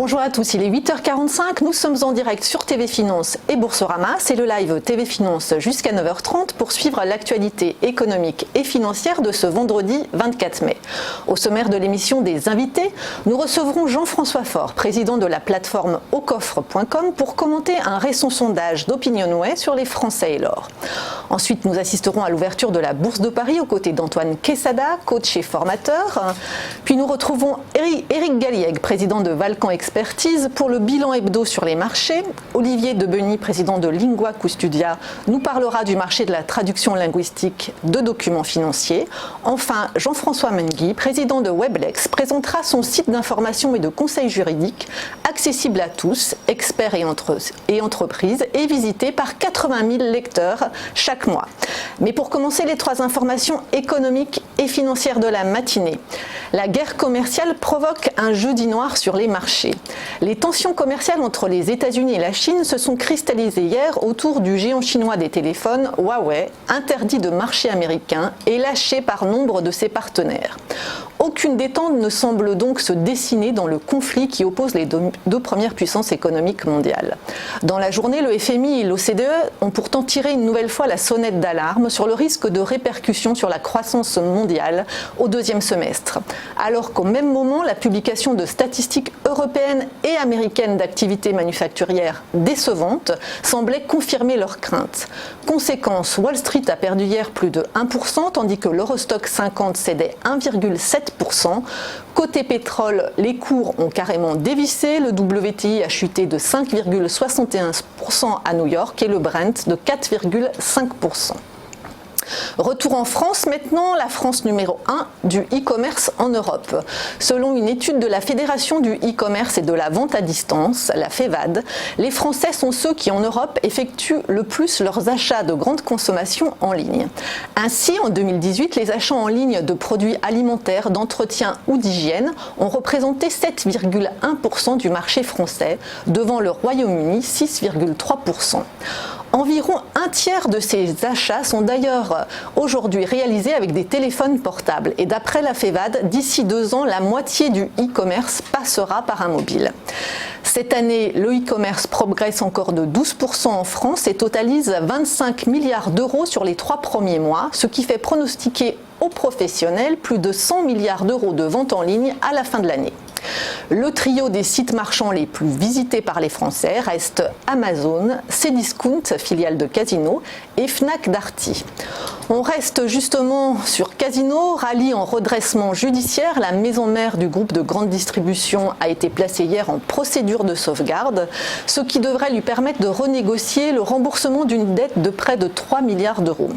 Bonjour à tous, il est 8h45, nous sommes en direct sur TV Finance et Boursorama. C'est le live TV Finance jusqu'à 9h30 pour suivre l'actualité économique et financière de ce vendredi 24 mai. Au sommaire de l'émission des invités, nous recevrons Jean-François Faure, président de la plateforme aucoffre.com, pour commenter un récent sondage d'Opinionway sur les Français et l'or. Ensuite, nous assisterons à l'ouverture de la Bourse de Paris aux côtés d'Antoine Quesada, coach et formateur. Puis nous retrouvons Éric Galliègue, président de Valcan Expertise, pour le bilan hebdo sur les marchés. Olivier Debeny, président de Lingua Custodia, nous parlera du marché de la traduction linguistique de documents financiers. Enfin, Jean-François Mengui, président de Weblex, présentera son site d'information et de conseil juridique accessible à tous, experts et entreprises, et visité par 80 000 lecteurs chaque mois. Mais pour commencer, les trois informations économiques et financières de la matinée. La guerre commerciale provoque un jeudi noir sur les marchés. Les tensions commerciales entre les États-Unis et la Chine se sont cristallisées hier autour du géant chinois des téléphones, Huawei, interdit de marché américain et lâché par nombre de ses partenaires. Aucune détente ne semble donc se dessiner dans le conflit qui oppose les deux premières puissances économiques mondiales. Dans la journée, le FMI et l'OCDE ont pourtant tiré une nouvelle fois la sonnette d'alarme sur le risque de répercussions sur la croissance mondiale au deuxième semestre. Alors qu'au même moment, la publication de statistiques européennes et américaines d'activité manufacturière décevantes semblait confirmer leurs craintes. Conséquence, Wall Street a perdu hier plus de 1%, tandis que l'Eurostock 50 cédait 1,7%. Côté pétrole, les cours ont carrément dévissé. Le WTI a chuté de 5,71% à New York et le Brent de 4,5%. Retour en France maintenant, la France numéro 1 du e-commerce en Europe. Selon une étude de la Fédération du e-commerce et de la vente à distance, la FEVAD, les Français sont ceux qui en Europe effectuent le plus leurs achats de grande consommation en ligne. Ainsi, en 2018, les achats en ligne de produits alimentaires, d'entretien ou d'hygiène ont représenté 7,1% du marché français, devant le Royaume-Uni 6,3%. Environ un tiers de ces achats sont d'ailleurs aujourd'hui réalisés avec des téléphones portables. Et d'après la FEVAD, d'ici 2 ans, la moitié du e-commerce passera par un mobile. Cette année, le e-commerce progresse encore de 12% en France et totalise 25 milliards d'euros sur les 3 premiers mois, ce qui fait pronostiquer aux professionnels plus de 100 milliards d'euros de ventes en ligne à la fin de l'année. Le trio des sites marchands les plus visités par les Français reste Amazon, Cdiscount, filiale de Casino, et Fnac Darty. On reste justement sur Casino, Rallye en redressement judiciaire. La maison mère du groupe de grande distribution a été placée hier en procédure de sauvegarde, ce qui devrait lui permettre de renégocier le remboursement d'une dette de près de 3 milliards d'euros.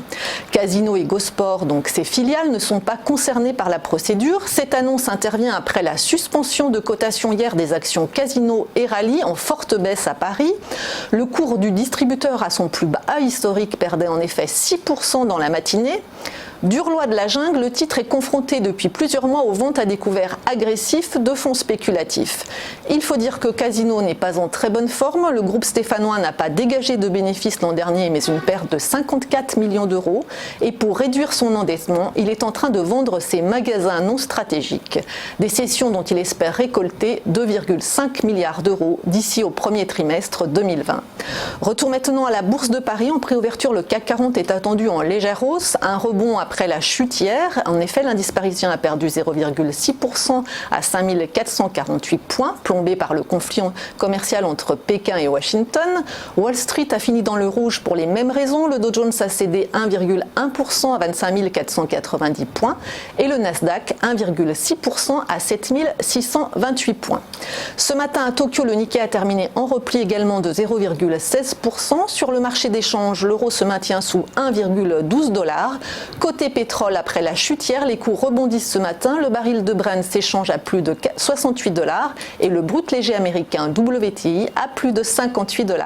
Casino et Gosport, donc ses filiales, ne sont pas concernées par la procédure. Cette annonce intervient après la suspension de cotation hier des actions Casino et Rallye en forte baisse à Paris. Le cours du distributeur à son plus bas historique perdait en effet 6% dans la matinée. Dur loi de la jungle, le titre est confronté depuis plusieurs mois aux ventes à découvert agressifs de fonds spéculatifs. Il faut dire que Casino n'est pas en très bonne forme. Le groupe stéphanois n'a pas dégagé de bénéfices l'an dernier, mais une perte de 54 millions d'euros. Et pour réduire son endettement, il est en train de vendre ses magasins non stratégiques. Des cessions dont il espère récolter 2,5 milliards d'euros d'ici au premier trimestre 2020. Retour maintenant à la Bourse de Paris. En préouverture, le CAC 40 est attendu en légère hausse. Un rebond après la chute hier. En effet, l'indice parisien a perdu 0,6% à 5448 points, plombé par le conflit commercial entre Pékin et Washington. Wall Street a fini dans le rouge pour les mêmes raisons. Le Dow Jones a cédé 1,1% à 25 490 points et le Nasdaq 1,6% à 7 628 points. Ce matin à Tokyo, le Nikkei a terminé en repli également de 0,16%. Sur le marché d'échange, l'euro se maintient sous 1,12 $. Côté pétrole, après la chute hier, les cours rebondissent ce matin. Le baril de Brent s'échange à plus de 68 $ et le brut léger américain WTI à plus de 58 $.